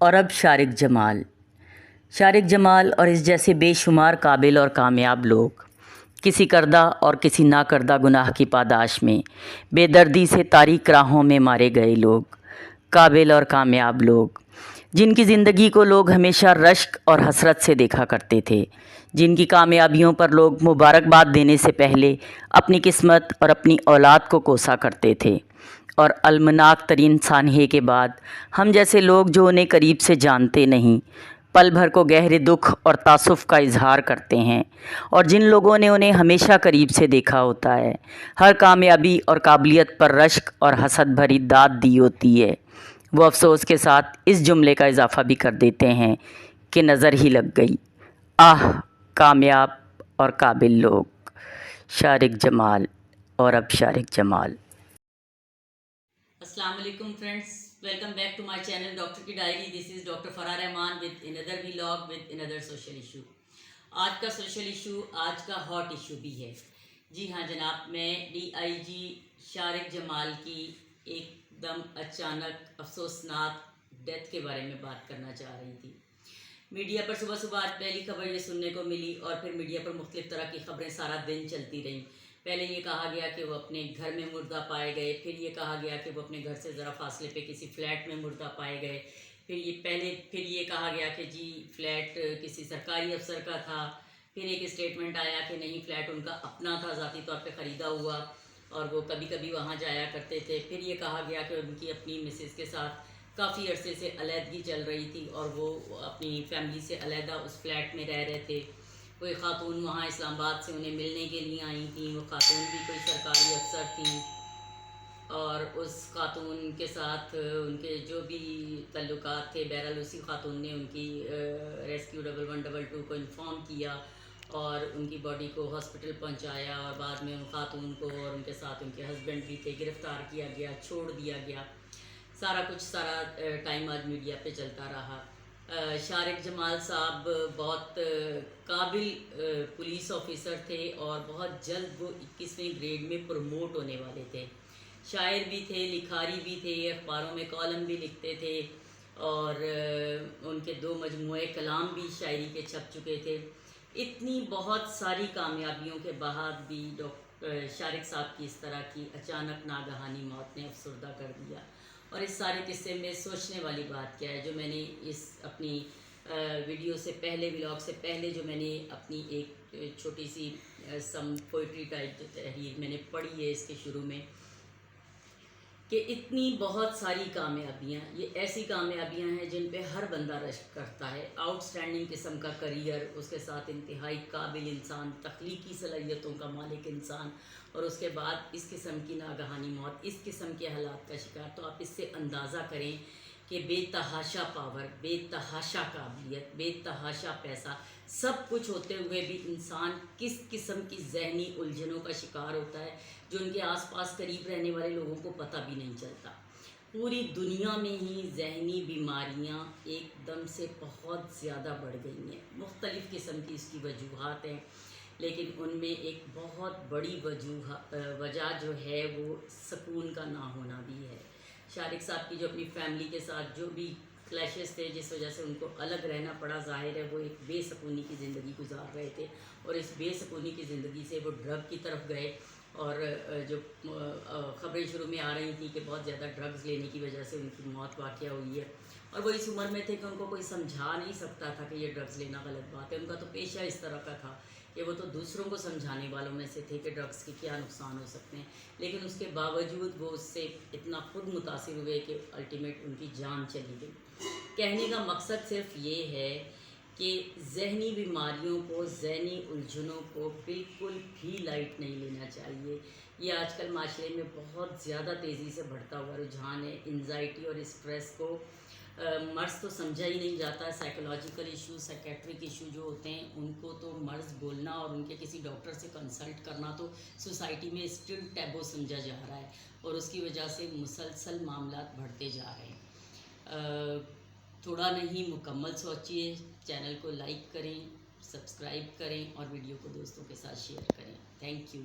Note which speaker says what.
Speaker 1: اور اب شارق جمال اور اس جیسے بے شمار قابل اور کامیاب لوگ کسی کردہ اور کسی نا کردہ گناہ کی پاداش میں بے دردی سے تاریک راہوں میں مارے گئے لوگ، قابل اور کامیاب لوگ جن کی زندگی کو لوگ ہمیشہ رشک اور حسرت سے دیکھا کرتے تھے، جن کی کامیابیوں پر لوگ مبارکباد دینے سے پہلے اپنی قسمت اور اپنی اولاد کو کوسا کرتے تھے، اور المناک ترین سانحے کے بعد ہم جیسے لوگ جو انہیں قریب سے جانتے نہیں، پل بھر کو گہرے دکھ اور تاسف کا اظہار کرتے ہیں، اور جن لوگوں نے انہیں ہمیشہ قریب سے دیکھا ہوتا ہے، ہر کامیابی اور قابلیت پر رشک اور حسد بھری داد دی ہوتی ہے، وہ افسوس کے ساتھ اس جملے کا اضافہ بھی کر دیتے ہیں کہ نظر ہی لگ گئی، آہ کامیاب اور قابل لوگ، شارق جمال اور اب شارق جمال۔
Speaker 2: السلام علیکم friends, welcome back to my channel doctor کی diary. This is doctor Farah Rahman with another vlog with another social issue. آج کا سوشل ایشو آج کا ہاٹ ایشو بھی ہے۔ جی ہاں جناب، میں DIG شارق جمال کی ایک دم اچانک افسوسناک ڈیتھ کے بارے میں بات کرنا چاہ رہی تھی۔ میڈیا پر صبح صبح آج پہلی خبر یہ سننے کو ملی، اور پھر میڈیا پر مختلف طرح کی خبریں سارا دن چلتی رہیں۔ پہلے یہ کہا گیا کہ وہ اپنے گھر میں مردہ پائے گئے، پھر یہ کہا گیا کہ وہ اپنے گھر سے ذرا فاصلے پہ کسی فلیٹ میں مردہ پائے گئے، پھر یہ کہا گیا کہ جی فلیٹ کسی سرکاری افسر کا تھا، پھر ایک اسٹیٹمنٹ آیا کہ نہیں فلیٹ ان کا اپنا تھا، ذاتی طور پہ خریدا ہوا، اور وہ کبھی کبھی وہاں جایا کرتے تھے۔ پھر یہ کہا گیا کہ ان کی اپنی مسز کے ساتھ کافی عرصے سے علیحدگی چل رہی تھی، اور وہ اپنی فیملی سے علیحدہ اس فلیٹ میں رہ رہے تھے۔ کوئی خاتون وہاں اسلام آباد سے انہیں ملنے کے لیے آئی تھیں، وہ خاتون بھی کوئی سرکاری افسر تھیں، اور اس خاتون کے ساتھ ان کے جو بھی تعلقات تھے، بہرحال اسی خاتون نے ان کی ریسکیو 1122 کو انفارم کیا اور ان کی باڈی کو ہاسپٹل پہنچایا، اور بعد میں ان خاتون کو اور ان کے ساتھ ان کے ہسبینڈ بھی تھے گرفتار کیا گیا، چھوڑ دیا گیا۔ سارا ٹائم آج میڈیا پہ چلتا رہا۔ شارق جمال صاحب بہت قابل پولیس آفیسر تھے، اور بہت جلد وہ 21ویں گریڈ میں پروموٹ ہونے والے تھے۔ شاعر بھی تھے، لکھاری بھی تھے، اخباروں میں کالم بھی لکھتے تھے، اور ان کے 2 مجموعے کلام بھی شاعری کے چھپ چکے تھے۔ اتنی بہت ساری کامیابیوں کے بعد بھی شارق صاحب کی اس طرح کی اچانک ناگہانی موت نے افسردہ کر دیا۔ اور اس سارے قصے میں سوچنے والی بات کیا ہے، جو میں نے اس اپنی ویڈیو سے پہلے، ولاگ سے پہلے، جو میں نے اپنی ایک چھوٹی سی سم پوئٹری ٹائپ جو تحریر میں نے پڑھی ہے اس کے شروع میں، کہ اتنی بہت ساری کامیابیاں، یہ ایسی کامیابیاں ہیں جن پہ ہر بندہ رشک کرتا ہے۔ آؤٹ اسٹینڈنگ قسم کا کریئر، اس کے ساتھ انتہائی قابل انسان، تخلیقی صلاحیتوں کا مالک انسان، اور اس کے بعد اس قسم کی ناگہانی موت، اس قسم کے حالات کا شکار۔ تو آپ اس سے اندازہ کریں کہ بے تحاشا پاور، بے تحاشا قابلیت، بے تحاشا پیسہ، سب کچھ ہوتے ہوئے بھی انسان کس قسم کی ذہنی الجھنوں کا شکار ہوتا ہے، جو ان کے آس پاس قریب رہنے والے لوگوں کو پتہ بھی نہیں چلتا۔ پوری دنیا میں ہی ذہنی بیماریاں ایک دم سے بہت زیادہ بڑھ گئی ہیں۔ مختلف قسم کی اس کی وجوہات ہیں، لیکن ان میں ایک بہت بڑی وجہ جو ہے وہ سکون کا نہ ہونا بھی ہے۔ شارق صاحب کی جو اپنی فیملی کے ساتھ جو بھی کلیشز تھے، جس وجہ سے ان کو الگ رہنا پڑا، ظاہر ہے وہ ایک بے سکونی کی زندگی گزار رہے تھے، اور اس بے سکونی کی زندگی سے وہ ڈرگ کی طرف گئے، اور جو خبریں شروع میں آ رہی تھیں کہ بہت زیادہ ڈرگز لینے کی وجہ سے ان کی موت واقع ہوئی ہے، اور وہ اس عمر میں تھے کہ ان کو کوئی سمجھا نہیں سکتا تھا کہ یہ ڈرگز لینا غلط بات ہے۔ ان کا تو پیشہ اس طرح کا تھا کہ وہ تو دوسروں کو سمجھانے والوں میں سے تھے کہ ڈرگز کے کیا نقصان ہو سکتے ہیں، لیکن اس کے باوجود وہ اس سے اتنا خود متاثر ہوئے کہ الٹیمیٹ ان کی جان چلی گئی۔ کہنے کا مقصد صرف یہ ہے کہ ذہنی بیماریوں کو، ذہنی الجھنوں کو بالکل بھی لائٹ نہیں لینا چاہیے۔ یہ آج کل معاشرے میں بہت زیادہ تیزی سے بڑھتا ہوا رجحان ہے۔ انزائٹی اور اسٹریس کو مرض تو سمجھا ہی نہیں جاتا ہے۔ سائیکولوجیکل ایشو، سائیکیٹرک ایشو جو ہوتے ہیں ان کو تو مرض بولنا اور ان کے کسی ڈاکٹر سے کنسلٹ کرنا تو سوسائٹی میں اسٹل ٹیبو سمجھا جا رہا ہے، اور اس کی وجہ سے مسلسل معاملات بڑھتے جا رہے ہیں۔ تھوڑا نہیں، مکمل سوچیے، چینل کو لائک کریں، سبسکرائب کریں، اور ویڈیو کو دوستوں کے ساتھ شیئر کریں۔ Thank you.